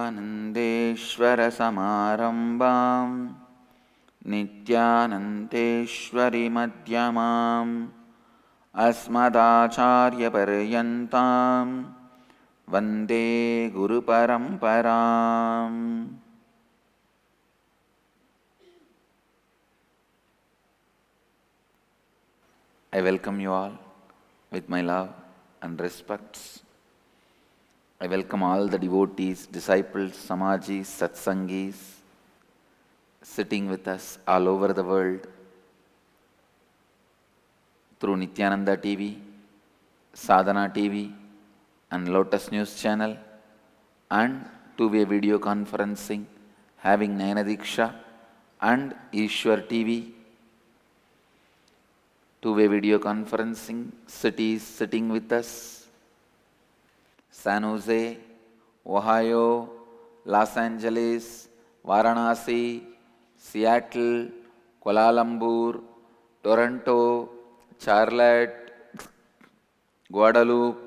विद्यानन्देश्वरसमारम्भां नित्यानन्देश्वरिमध्यमाम् अस्मदाचार्यपर्यन्तां वन्दे गुरुपरम्पराम्. I welcome you all with my love and respects. I welcome all the devotees, disciples, samajis, satsangis sitting with us all over the world through Nityhananda TV, Sadhana TV and Lotus News channel and two-way video conferencing having Nayana Diksha and Ishwar TV. Two-way video conferencing, cities sitting with us, San Jose, Ohio, Los Angeles, Varanasi, Seattle, Kuala Lumpur, Toronto, Charlotte, Guadeloupe,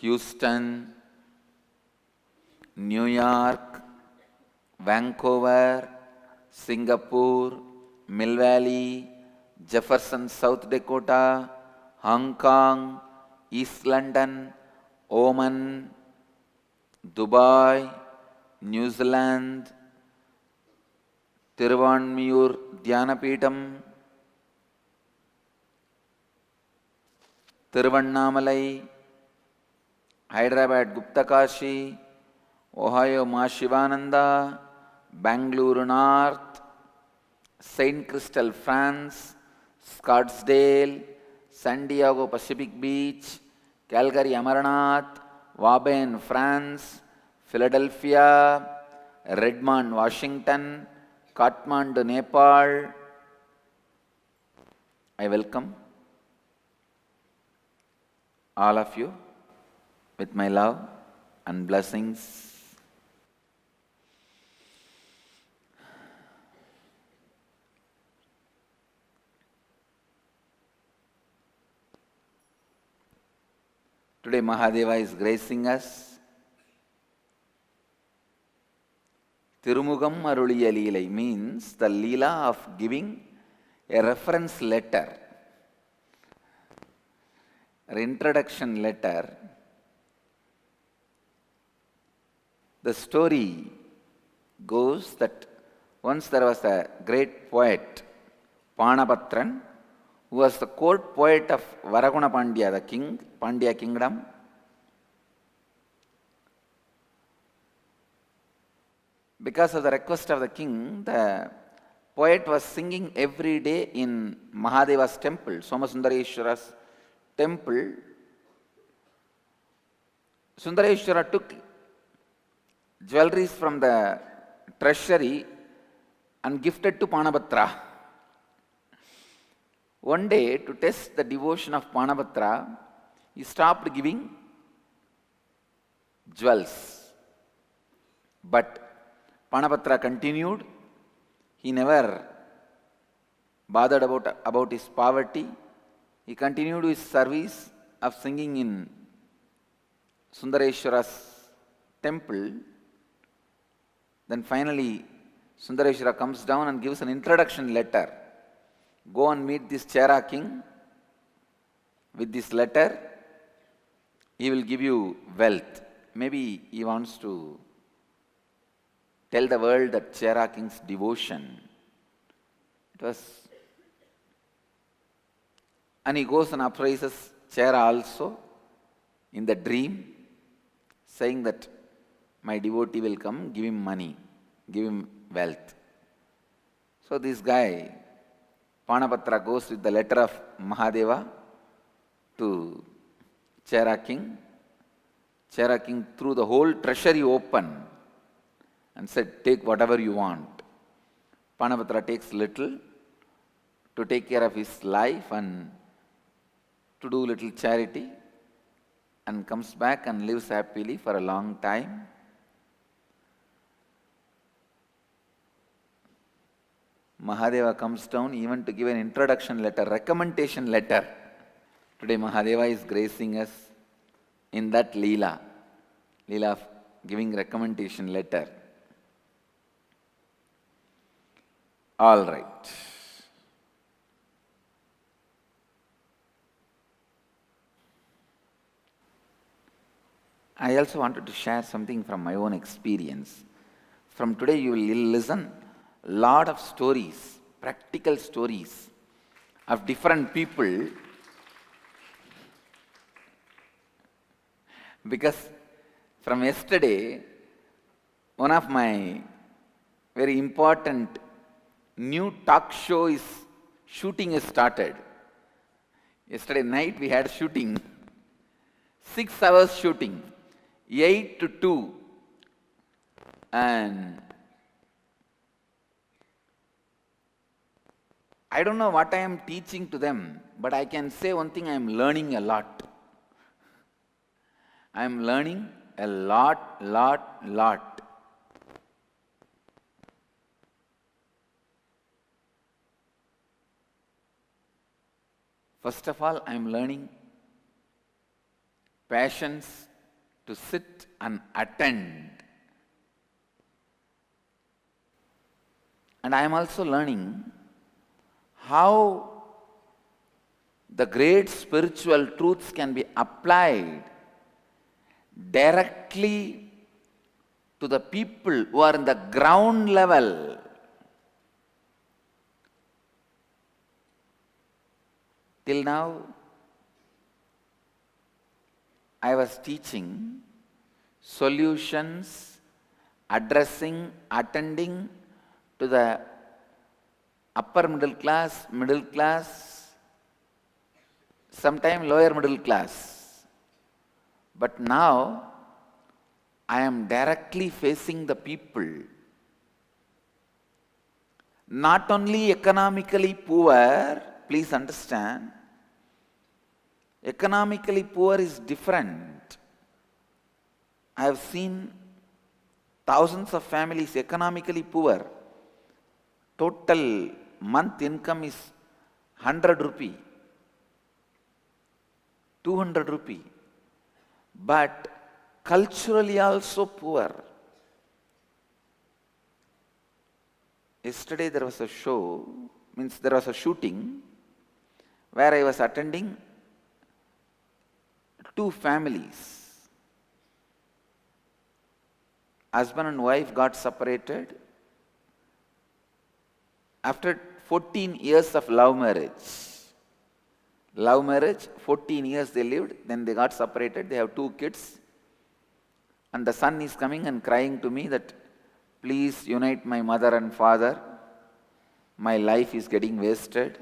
Houston, New York, Vancouver, Singapore, Mill Valley, Jefferson, South Dakota, Hong Kong, East London, Oman, Dubai, New Zealand, Thiruvanmiyur Dhyanapitham, Thiruvannamalai, Hyderabad Guptakashi, Ohio Ma Shivananda, Bangalore North, Saint Crystal, France, Scottsdale, San Diego Pacific Beach, Calgary Amarnath, Waben, France, Philadelphia, Redmond, Washington, Kathmandu, Nepal. I welcome all of you with my love and blessings. Today Mahadeva is gracing us. Thirumugam Aruliya Leelai means the leela of giving a reference letter, an introduction letter. The story goes that once there was a great poet, Baana Bhadrar, who was the court poet of Varaguna Pandya, the king, Pandya Kingdom. Because of the request of the king, the poet was singing every day in Mahadeva's temple, Somasundareshwara's temple. Sundareshwara took jewelries from the treasury and gifted to Baana Bhadrar. One day, to test the devotion of Baana Bhadrar, he stopped giving jewels. But Baana Bhadrar continued. He never bothered about his poverty. He continued his service of singing in Sundareshwara's temple. Then finally, Sundareshwara comes down and gives an introduction letter. Go and meet this Chera king. With this letter, he will give you wealth. Maybe he wants to tell the world that Chera king's devotion. And he goes and appraises Chera also in the dream, saying that my devotee will come, give him money, give him wealth. So this guy, Baana Bhadrar, goes with the letter of Mahadeva to Chera king. Chera king threw the whole treasury open and said, take whatever you want. Baana Bhadrar takes little to take care of his life and to do little charity and comes back and lives happily for a long time. Mahadeva comes down even to give an introduction letter, recommendation letter. Today Mahadeva is gracing us in that leela of giving recommendation letter. All right. I also wanted to share something from my own experience. From today you will listen a lot of stories, practical stories of different people, because from yesterday one of my very important new talk show shooting is started. Yesterday night we had shooting, 6 hours shooting, 8 to 2, and I don't know what I am teaching to them, but I can say one thing: I am learning a lot. I am learning a lot. First of all, I am learning patience to sit and attend. And I am also learning how the great spiritual truths can be applied directly to the people who are in the ground level. Till now, I was teaching solutions, addressing, attending to the upper middle class, sometimes lower middle class. But now, I am directly facing the people, not only economically poor. Please understand, economically poor is different. I have seen thousands of families economically poor. Total month income is 100 rupee, 200 rupee, but culturally also poor. Yesterday there was a show, there was a shooting where I was attending 2 families. Husband and wife got separated after 14 years of love marriage. Love marriage, 14 years they lived, then they got separated, they have 2 kids. And the son is coming and crying to me that, please unite my mother and father, my life is getting wasted.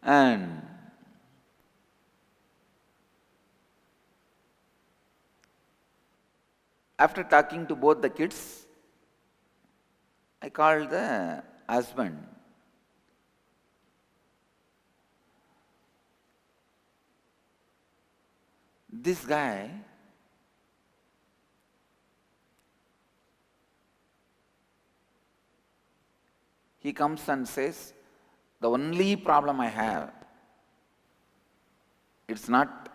And after talking to both the kids, I called the husband. This guy, he comes and says, the only problem I have, it's not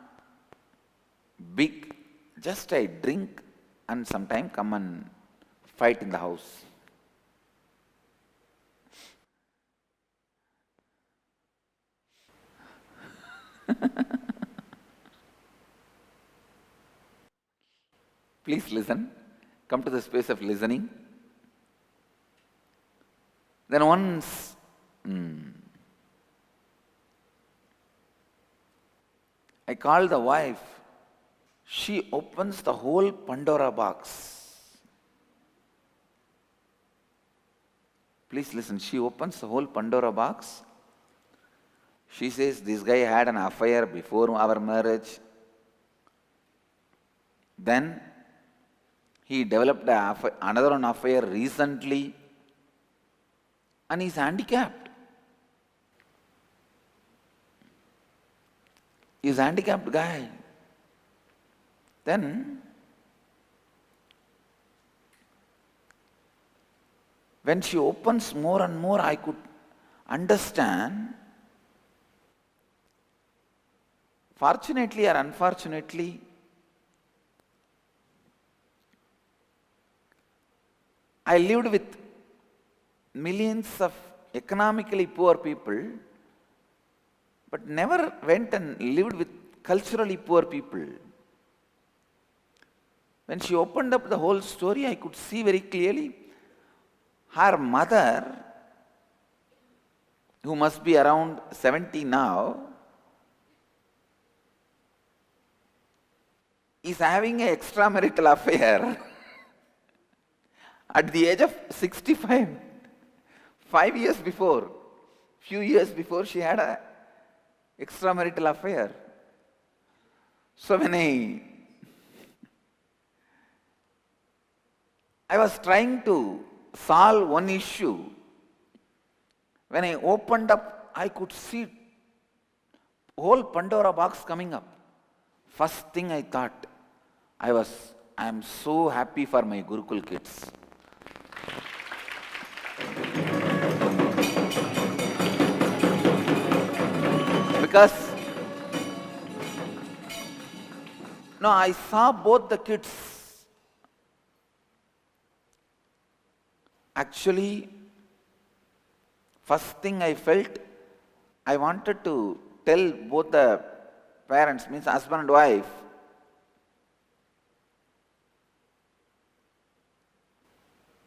big, just I drink and sometime come and fight in the house. Please listen, come to the space of listening. Then once I call the wife, she opens the whole Pandora box. Please listen, she opens the whole Pandora box. She says, this guy had an affair before our marriage. Then he developed another affair recently, and he's handicapped. He's a handicapped guy. Then, when she opens more and more, I could understand Fortunately or unfortunately, I lived with millions of economically poor people, but never went and lived with culturally poor people. When she opened up the whole story, I could see very clearly her mother, who must be around 70 now, is having an extramarital affair at the age of 65. 5 years before, few years before, she had a extramarital affair. So when I was trying to solve one issue, when I opened up, I could see whole Pandora box coming up. First thing I thought, I am so happy for my Gurukul kids. Because no, I saw both the kids. Actually, first thing I felt, I wanted to tell both the parents, means husband and wife,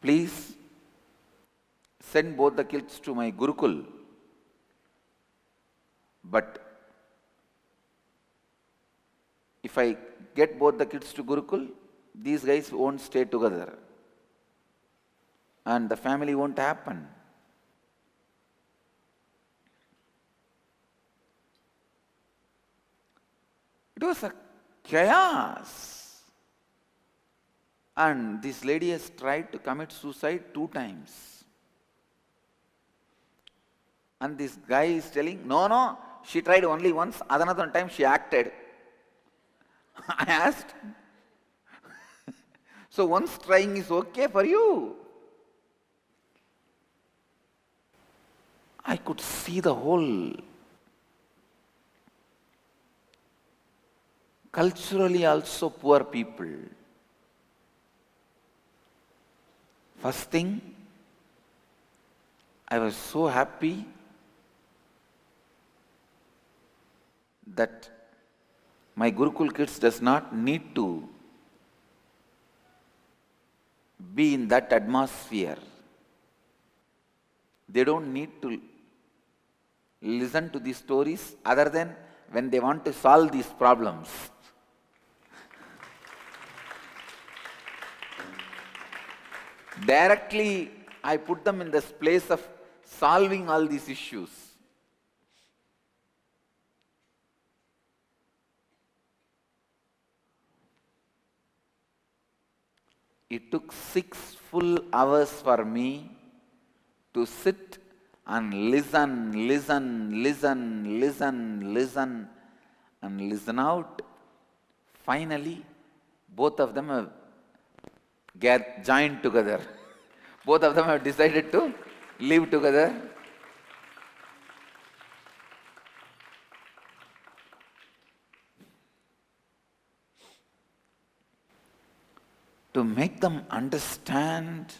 please send both the kids to my Gurukul. But if I get both the kids to Gurukul, these guys won't stay together. And the family won't happen. It was a chaos. And this lady has tried to commit suicide 2 times. And this guy is telling, no, she tried only once, another time she acted. I asked, so once trying is okay for you? I could see the whole culturally also poor people. First thing, I was so happy that my Gurukul kids does not need to be in that atmosphere. They don't need to listen to these stories other than when they want to solve these problems. Directly, I put them in this place of solving all these issues. It took 6 full hours for me to sit and listen out. Finally, both of them have joined together. Both of them have decided to live together. To make them understand,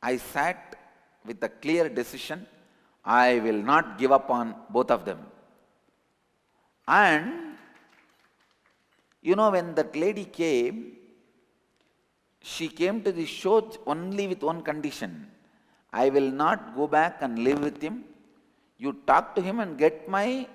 I sat with a clear decision, I will not give up on both of them. And, when that lady came, she came to the show only with one condition. I will not go back and live with him. You talk to him and get my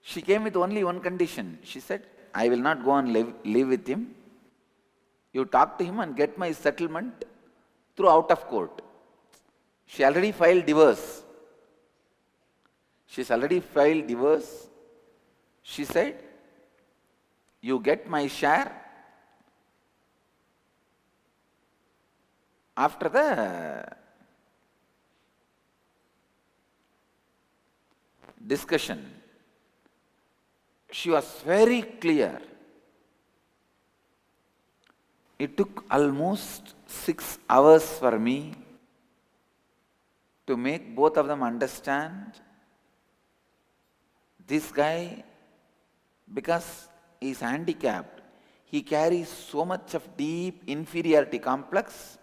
She came with only one condition. She said, I will not go and live with him. You talk to him and get my settlement through out of court. She already filed divorce. She's already filed divorce. She said, you get my share after the discussion. She was very clear. It took almost 6 hours for me to make both of them understand this guy, because he is handicapped, he carries so much of deep inferiority complex.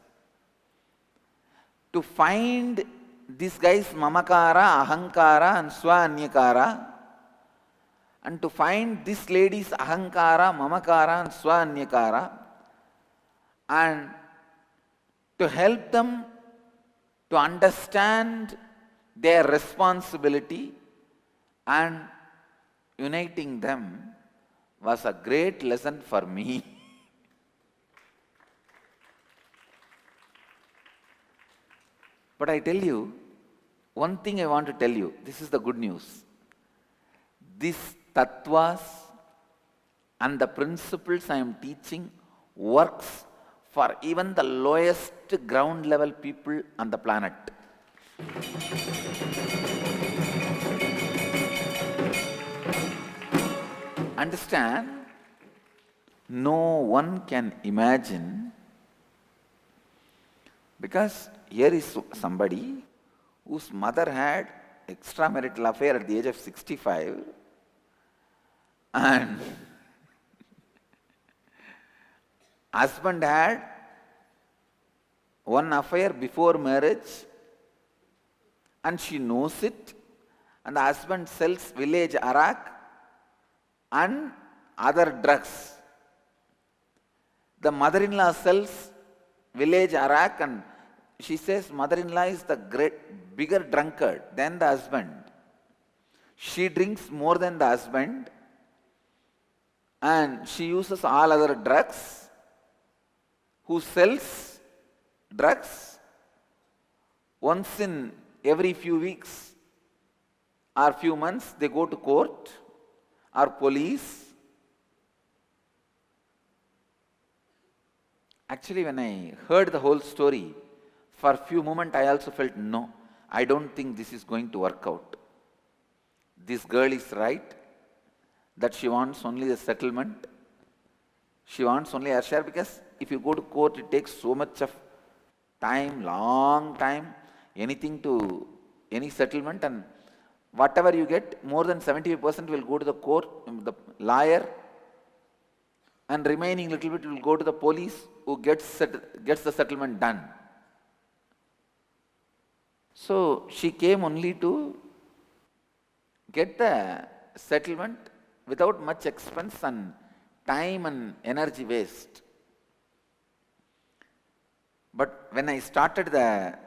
To find this guy's mamakara, ahankara and swa-anyakara, and to find this lady's ahankara, mamakara and swa-anyakara, and to help them to understand their responsibility and uniting them was a great lesson for me. But I tell you, one thing I want to tell you, this is the good news. These tattvas and the principles I am teaching works for even the lowest ground level people on the planet. Understand, no one can imagine, because here is somebody whose mother had extramarital affair at the age of 65 and husband had one affair before marriage and she knows it, and the husband sells village arak and other drugs. The mother-in-law sells village arak and she says mother-in-law is the bigger drunkard than the husband. She drinks more than the husband and she uses all other drugs. Who sells drugs? Once in every few weeks or few months they go to court or police. Actually, when I heard the whole story, for a few moments I also felt, no, I don't think this is going to work out. This girl is right, that she wants only the settlement. She wants only her share, because if you go to court, it takes so much of time, long time, anything to any settlement, and whatever you get, more than 75% will go to the court, the lawyer, and remaining little bit will go to the police who gets the settlement done. So she came only to get the settlement without much expense and time and energy waste. But when I started the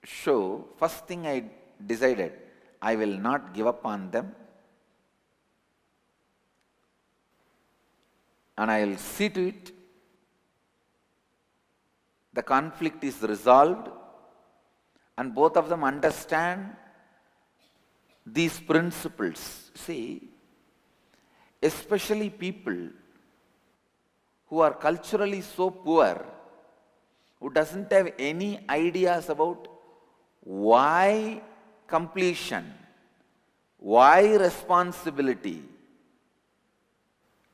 show, first thing I decided, I will not give up on them, and I will see to it the conflict is resolved and both of them understand these principles. See, especially people who are culturally so poor, who doesn't have any ideas about why completion, why responsibility.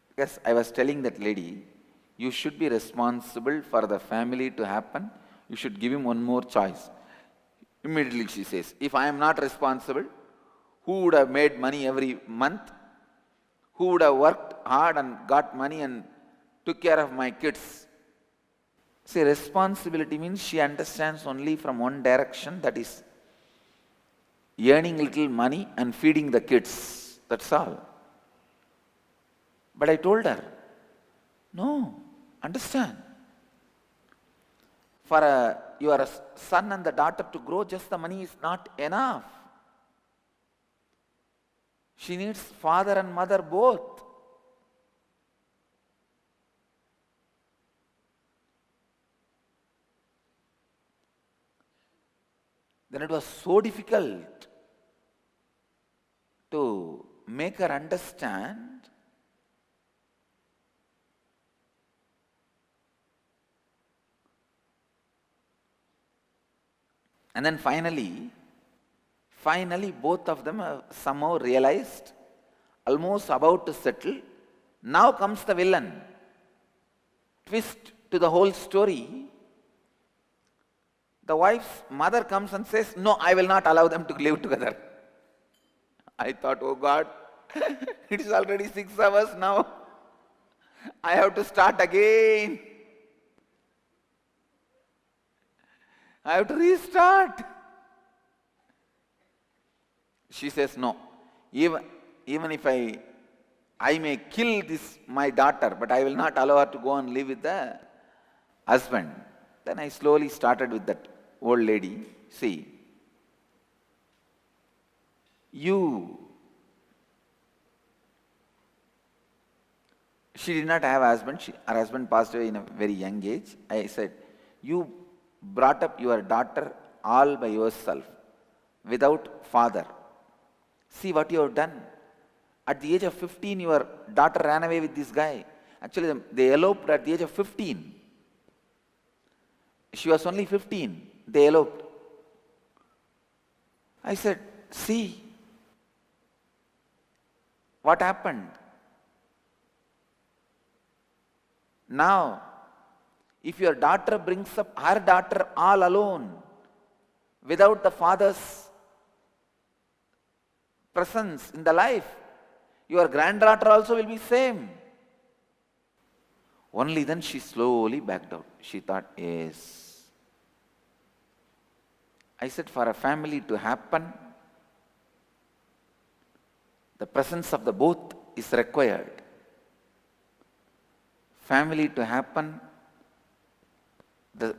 Because I was telling that lady, you should be responsible for the family to happen. You should give him one more choice. Immediately she says, if I am not responsible, who would have made money every month? Who would have worked hard and got money and took care of my kids? See, responsibility means she understands only from one direction, that is earning little money and feeding the kids. That's all. But I told her, no, understand. For your son and the daughter to grow, just the money is not enough. She needs father and mother both. Then it was so difficult to make her understand. And then finally both of them have somehow realized, almost about to settle. Now comes the villain. twist to the whole story, the wife's mother comes and says, no, I will not allow them to live together. I thought, oh God, it is already 6 hours now. I have to start again. I have to restart. She says, no, even if I may kill my daughter, but I will not allow her to go and live with the husband. Then I slowly started with that old lady. See, she did not have a husband. Her husband passed away in a very young age. I said, you brought up your daughter all by yourself, without father. See what you have done. At the age of 15, your daughter ran away with this guy. Actually, they eloped at the age of 15. She was only 15. They eloped. I said, see what happened. Now, if your daughter brings up her daughter all alone, without the father's presence in the life, your granddaughter also will be same. Only then she slowly backed out. She thought, yes. I said, for a family to happen, the presence of the both is required. Family to happen, the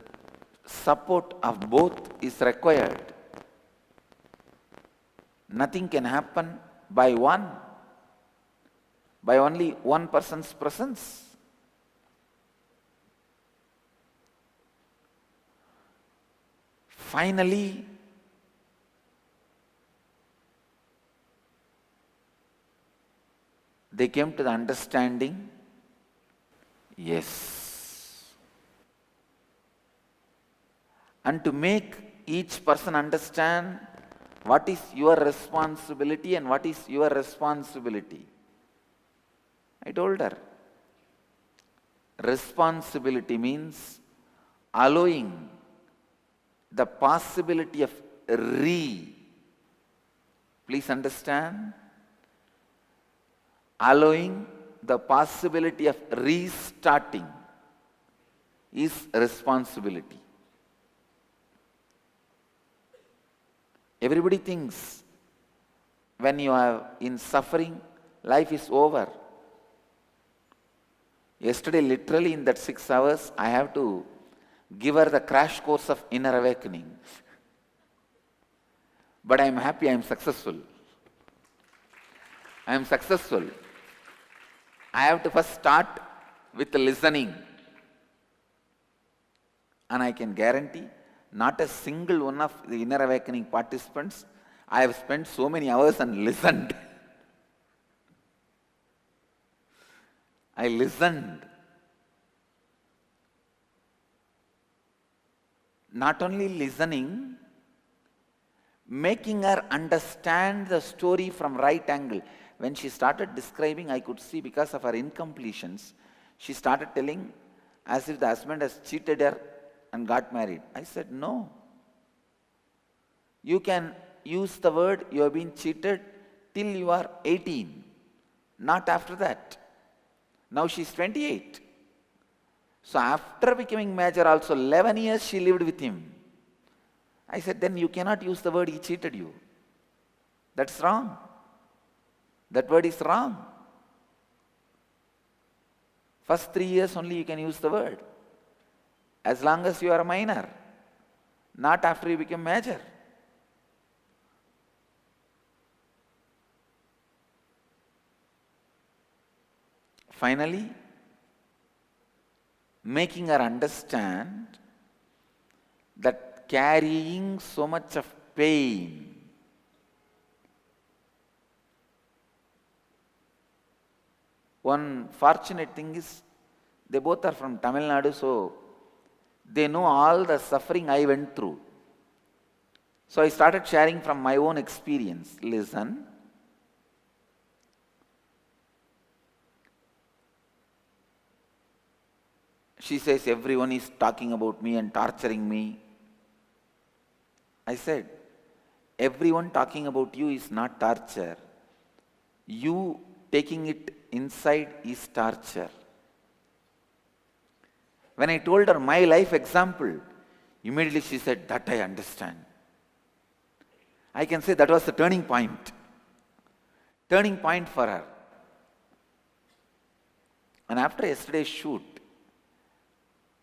support of both is required. Nothing can happen by only one person's presence. Finally, they came to the understanding, yes. And to make each person understand what is your responsibility and what is your responsibility, I told her, responsibility means allowing the possibility of please understand, allowing the possibility of restarting is responsibility. Everybody thinks when you are in suffering, life is over. Yesterday, literally in that 6 hours, I have to give her the crash course of inner awakening. But I am happy I am successful. I am successful. I have to first start with listening. And I can guarantee not a single one of the inner awakening participants, I have spent so many hours and listened. I listened. Not only listening, making her understand the story from right angle. When she started describing, I could see because of her incompletions, she started telling as if the husband has cheated her and got married. I said, no. You can use the word you have been cheated till you are 18, not after that. Now she is 28. So after becoming major also, 11 years she lived with him. I said, then you cannot use the word he cheated you. That's wrong. That word is wrong. First 3 years only you can use the word. As long as you are a minor, not after you become major. Finally, making her understand that carrying so much of pain, one fortunate thing is they both are from Tamil Nadu, so they know all the suffering I went through. So I started sharing from my own experience. Listen. She says, everyone is talking about me and torturing me. I said, everyone talking about you is not torture. You taking it inside is torture. When I told her my life example, immediately she said, that I understand. I can say that was the turning point. Turning point for her. And after yesterday's shoot,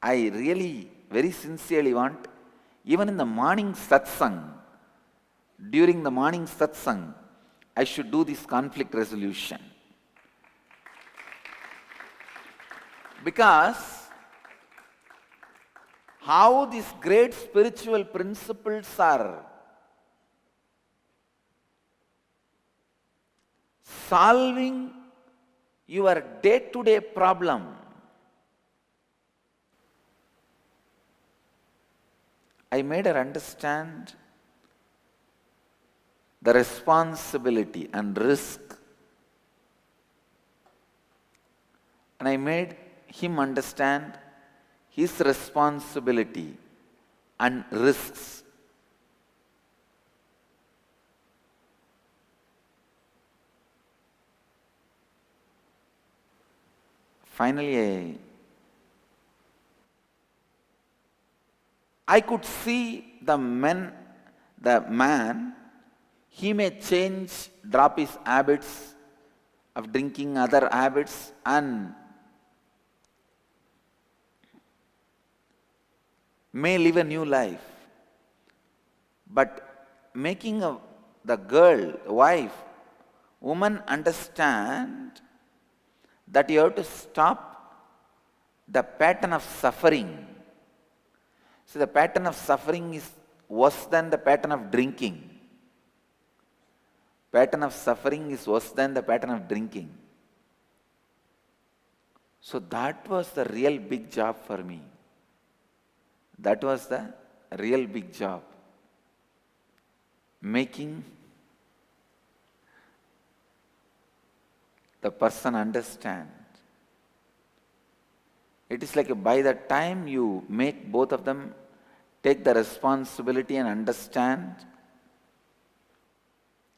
I really very sincerely want, even in the morning satsang, during the morning satsang, I should do this conflict resolution. Because how these great spiritual principles are solving your day-to-day problem. I made her understand the responsibility and risk. And I made him understand his responsibility and risks. Finally, I could see the man, he may change, drop his habits of drinking, other habits, and may live a new life. But making the girl, wife, woman understand that you have to stop the pattern of suffering. So the pattern of suffering is worse than the pattern of drinking. Pattern of suffering is worse than the pattern of drinking. So that was the real big job for me. That was the real big job. Making the person understand. It is like by the time you make both of them take the responsibility and understand,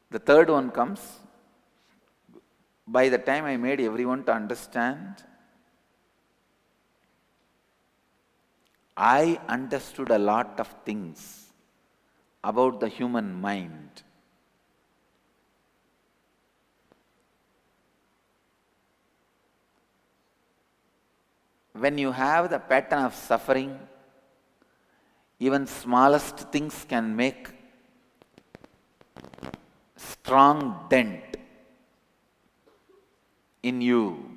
the third one comes. By the time I made everyone to understand, I understood a lot of things about the human mind. When you have the pattern of suffering, even smallest things can make strong dent in you.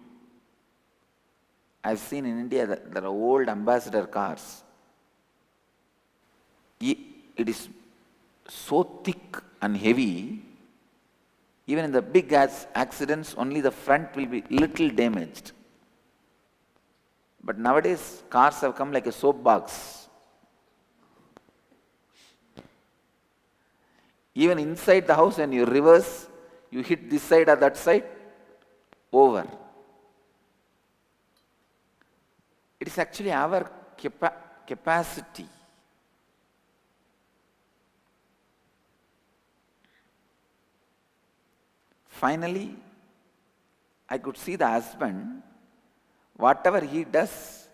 I've seen in India that there are old ambassador cars. It is so thick and heavy, even in the big accidents, only the front will be little damaged. But nowadays, cars have come like a soap box. Even inside the house, when you reverse, you hit this side or that side, over. It is actually our capacity. Finally, I could see the husband, whatever he does,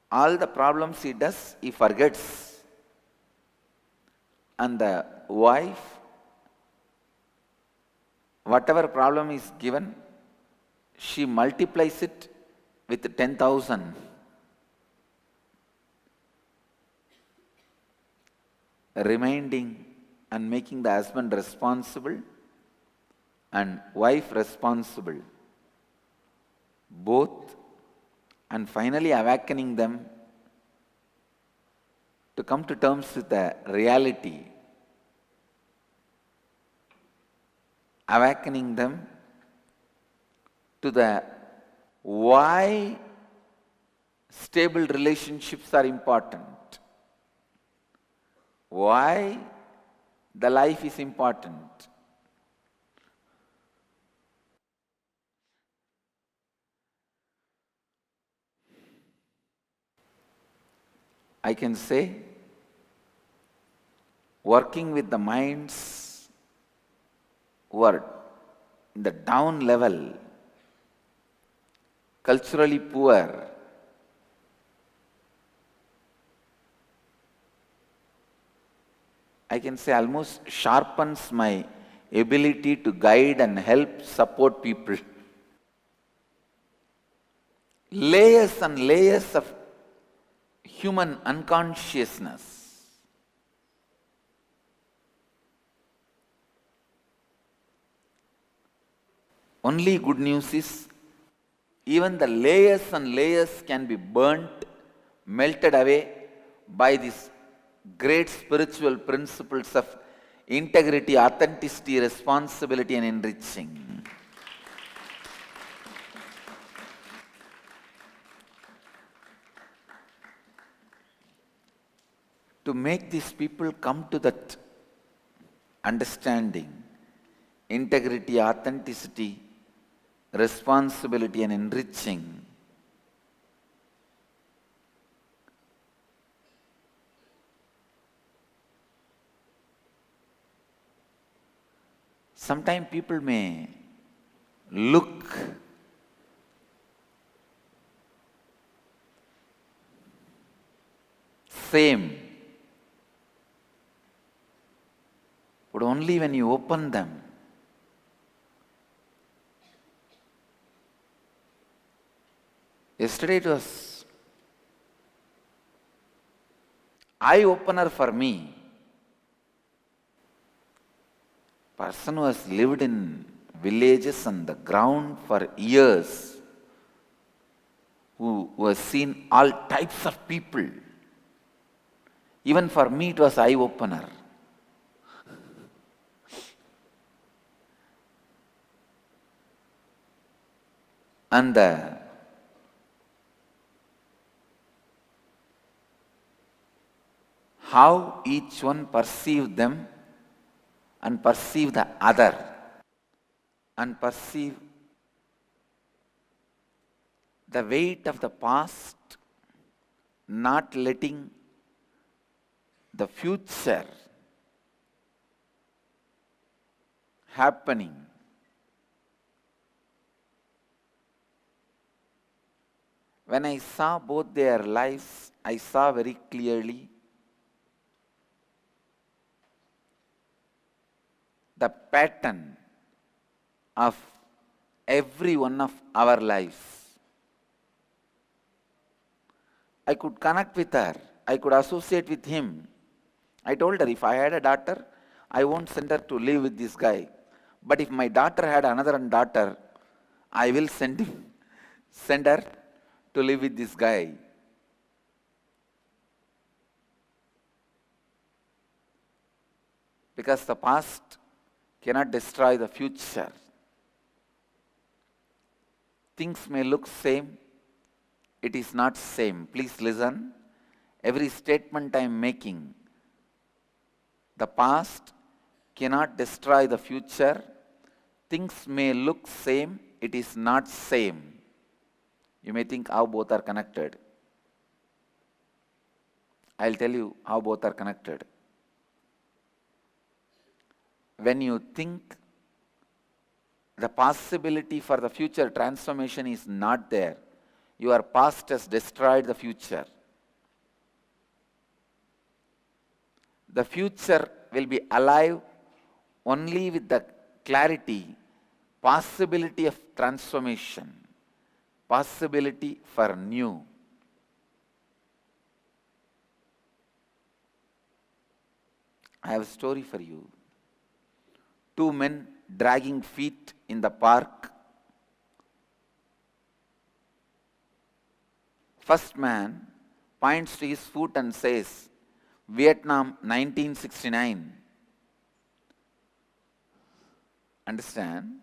all the problems he does, he forgets. And the wife, whatever problem is given, she multiplies it with 10,000. Reminding and making the husband responsible and wife responsible. Both, and finally awakening them to come to terms with the reality. Awakening them to the why stable relationships are important. Why the life is important. I can say, working with the minds who are in the down level, culturally poor, I can say almost sharpens my ability to guide and help support people. Layers and layers of human unconsciousness. Only good news is, even the layers and layers can be burnt, melted away by these great spiritual principles of integrity, authenticity, responsibility, and enriching. To make these people come to that understanding, integrity, authenticity, responsibility, and enriching, sometimes people may look same, but only when you open them, yesterday it was eye-opener for me. Person who has lived in villages on the ground for years, who has seen all types of people. Even for me it was eye-opener. And how each one perceived them and perceive the other, and perceive the weight of the past, not letting the future happening. When I saw both their lives, I saw very clearly the pattern of every one of our lives. I could connect with her. I could associate with him. I told her, if I had a daughter, I won't send her to live with this guy. But if my daughter had another daughter, I will send her to live with this guy. Because the past cannot destroy the future. Things may look same, it is not same. Please listen. Every statement I am making, the past cannot destroy the future. Things may look same, it is not same. You may think how both are connected. I'll tell you how both are connected. When you think the possibility for the future transformation is not there, your past has destroyed the future. The future will be alive only with the clarity, possibility of transformation, possibility for new. I have a story for you. Two men dragging feet in the park. First man points to his foot and says, Vietnam 1969. Understand?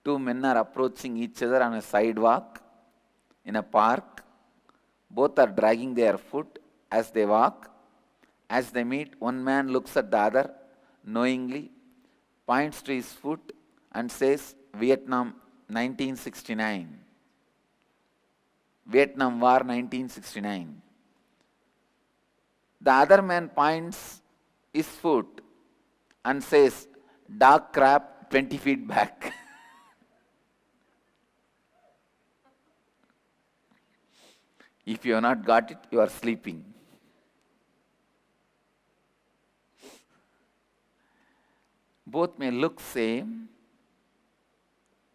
Two men are approaching each other on a sidewalk in a park. Both are dragging their foot as they walk. As they meet, one man looks at the other knowingly, points to his foot and says, Vietnam 1969. Vietnam War 1969. The other man points his foot and says, "Dog crab 20 feet back." If you have not got it, you are sleeping. Both may look same,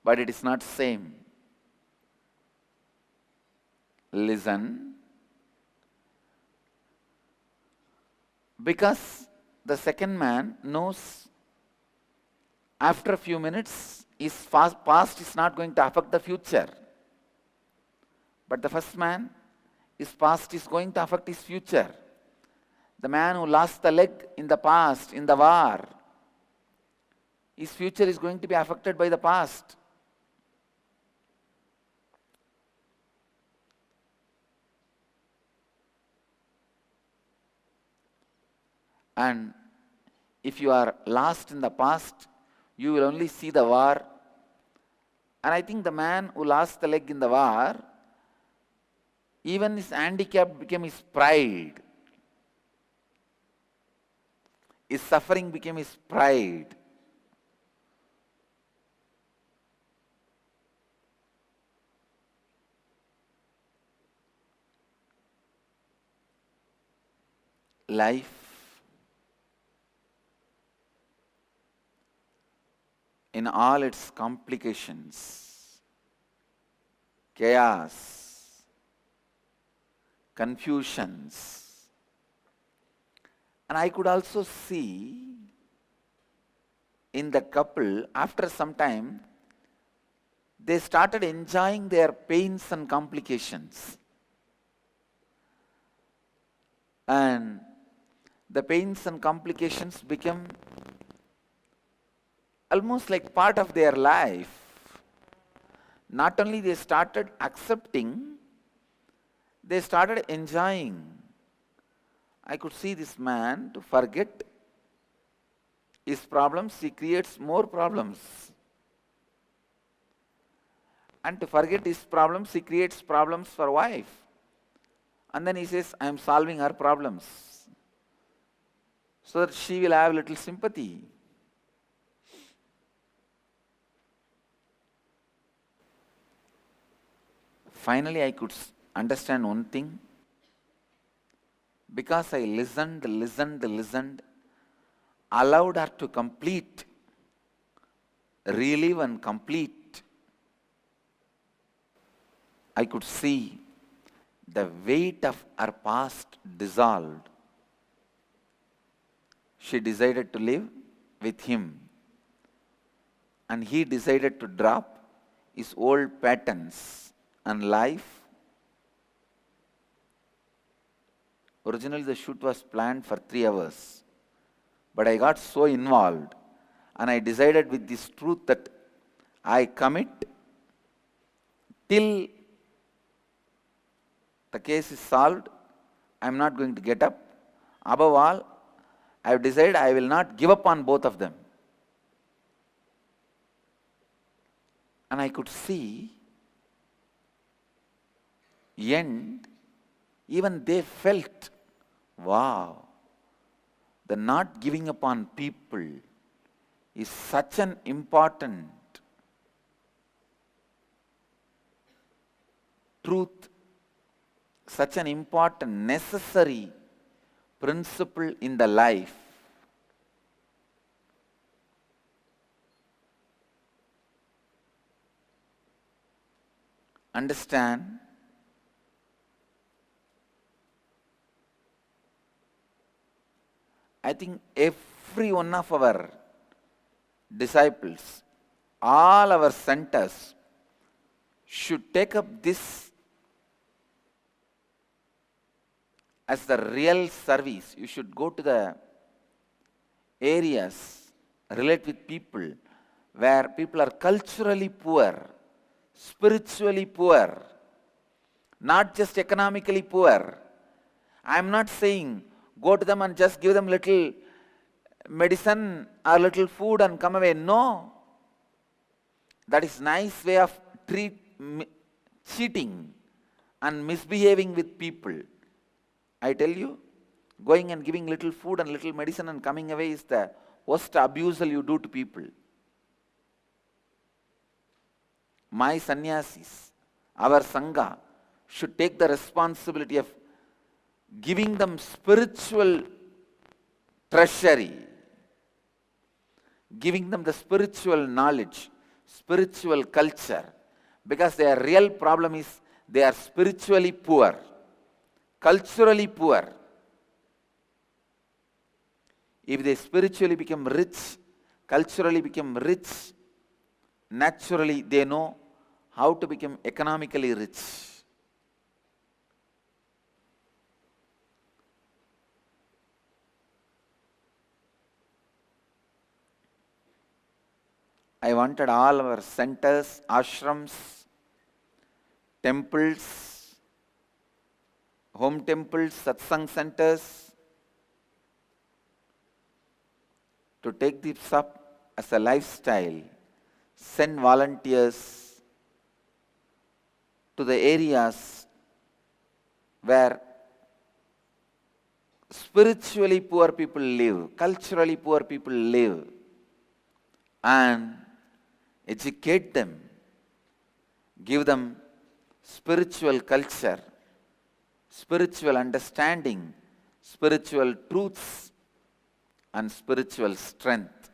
but it is not same. Listen, because the second man knows after a few minutes his past is not going to affect the future. But the first man, his past is going to affect his future. The man who lost the leg in the past, in the war, his future is going to be affected by the past. And if you are lost in the past, you will only see the war. And I think the man who lost the leg in the war, even his handicap became his pride. His suffering became his pride. Life in all its complications, chaos, confusions. And I could also see in the couple, after some time, they started enjoying their pains and complications. And the pains and complications became almost like part of their life. Not only they started accepting, they started enjoying. I could see this man to forget his problems, he creates more problems. And to forget his problems, he creates problems for wife. And then he says, I am solving her problems, so that she will have little sympathy. Finally, I could understand one thing. Because I listened, allowed her to complete, relive and complete, I could see the weight of her past dissolved. She decided to live with him, and he decided to drop his old patterns and life. Originally the shoot was planned for 3 hours, but I got so involved and I decided with this truth that I commit till the case is solved. I am not going to get up. Above all, I have decided I will not give up on both of them. And I could see, end, even they felt, wow, the not giving up on people is such an important truth, such an important, necessary principle in the life. Understand? I think every one of our disciples, all our centers should take up this as the real service. You should go to the areas, relate with people where people are culturally poor, spiritually poor, not just economically poor. I am not saying go to them and just give them little medicine or little food and come away. No. That is nice way of cheating and misbehaving with people. I tell you, Going and giving little food and little medicine and coming away is the worst abusal you do to people. My sannyasis, our sangha, should take the responsibility of giving them spiritual treasury, giving them the spiritual knowledge, spiritual culture, because their real problem is they are spiritually poor, culturally poor. If they spiritually become rich, culturally become rich, naturally they know how to become economically rich. I wanted all our centers, ashrams, temples, home temples, satsang centers to take this up as a lifestyle, send volunteers to the areas where spiritually poor people live, culturally poor people live, and educate them, give them spiritual culture, spiritual understanding, spiritual truths, and spiritual strength.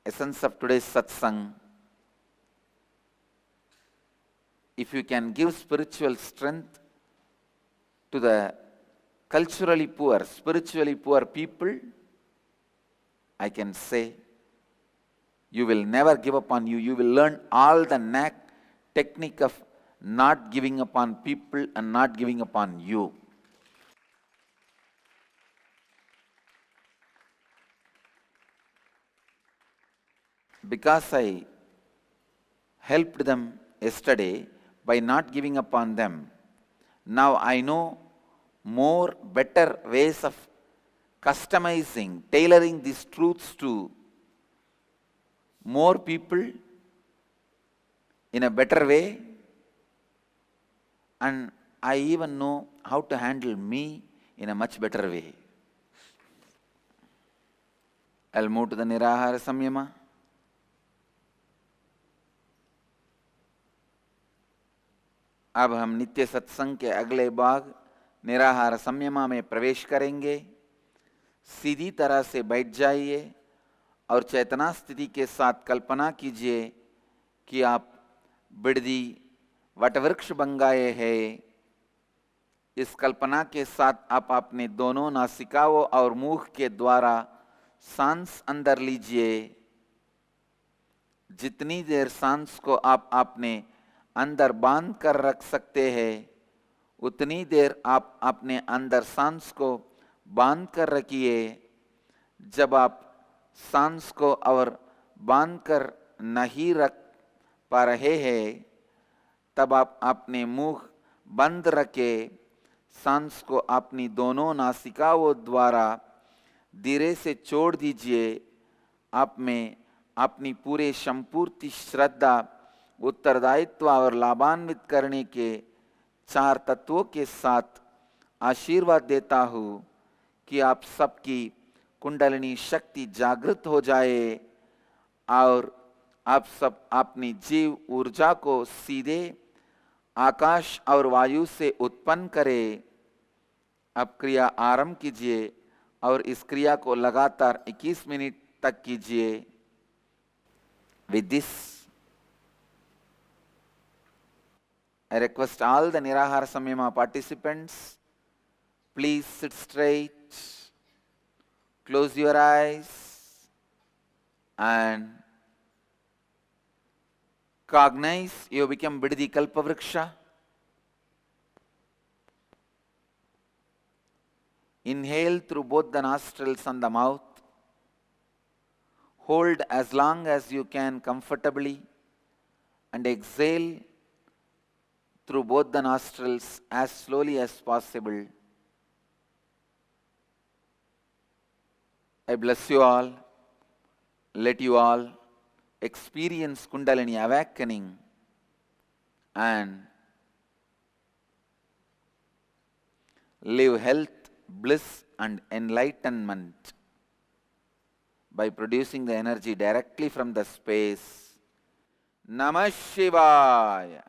Essence of today's satsang: if you can give spiritual strength to the culturally poor, spiritually poor people, I can say you will never give up on you. You will learn all the technique of not giving up on people and not giving up on you. Because I helped them yesterday by not giving up on them, now I know more better ways of customizing, tailoring these truths to more people in a better way, and I even know how to handle me in a much better way. I'll move to the Nirahara Samyama. अब हम नित्य सत्संग के अगले भाग निराहार संयमा में प्रवेश करेंगे। सीधी तरह से बैठ जाइए और चेतना स्थिति के साथ कल्पना कीजिए कि आप बिड़दी वटवृक्ष बन गए हैं। इस कल्पना के साथ आप अपने दोनों नासिकाओं और मुख के द्वारा सांस अंदर लीजिए। जितनी देर सांस को आप अपने अंदर बांध कर रख सकते हैं, उतनी देर आप अपने अंदर सांस को बांध कर रखिए। जब आप सांस को और बांध कर नहीं रख पा रहे हैं, तब आप अपने मुंह बंद रखे सांस को अपनी दोनों नासिकाओं द्वारा धीरे से छोड़ दीजिए। आप में अपनी पूरे संपूर्ण श्रद्धा, उत्तरदायित्व और लाभान्वित करने के 4 तत्वों के साथ आशीर्वाद देता हूँ कि आप सबकी कुंडलिनी शक्ति जागृत हो जाए और आप सब अपनी जीव ऊर्जा को सीधे आकाश और वायु से उत्पन्न करें। अब क्रिया आरंभ कीजिए और इस क्रिया को लगातार 21 मिनट तक कीजिए। With this, I request all the Nirahara Samyama participants, please sit straight, close your eyes, and cognize you become Biddi Kalpavriksha. Inhale through both the nostrils and the mouth. Hold as long as you can comfortably and exhale through both the nostrils as slowly as possible. I bless you all. Let you all experience Kundalini awakening and live health, bliss and enlightenment by producing the energy directly from the space. Namah Shivaya.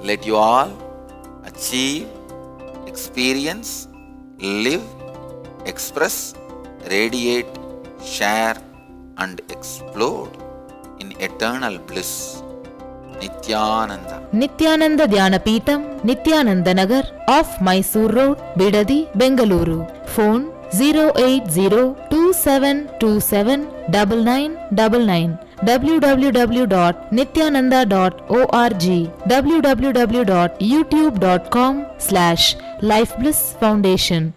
Let you all achieve, experience, live, express, radiate, share and explode in eternal bliss. Nityananda. Nityananda Dhyanapitham, Nityananda Nagar, off Mysore Road, Bidadi, Bengaluru. Phone 08027279999. www.nityananda.org. www.youtube.com/Life Bliss Foundation.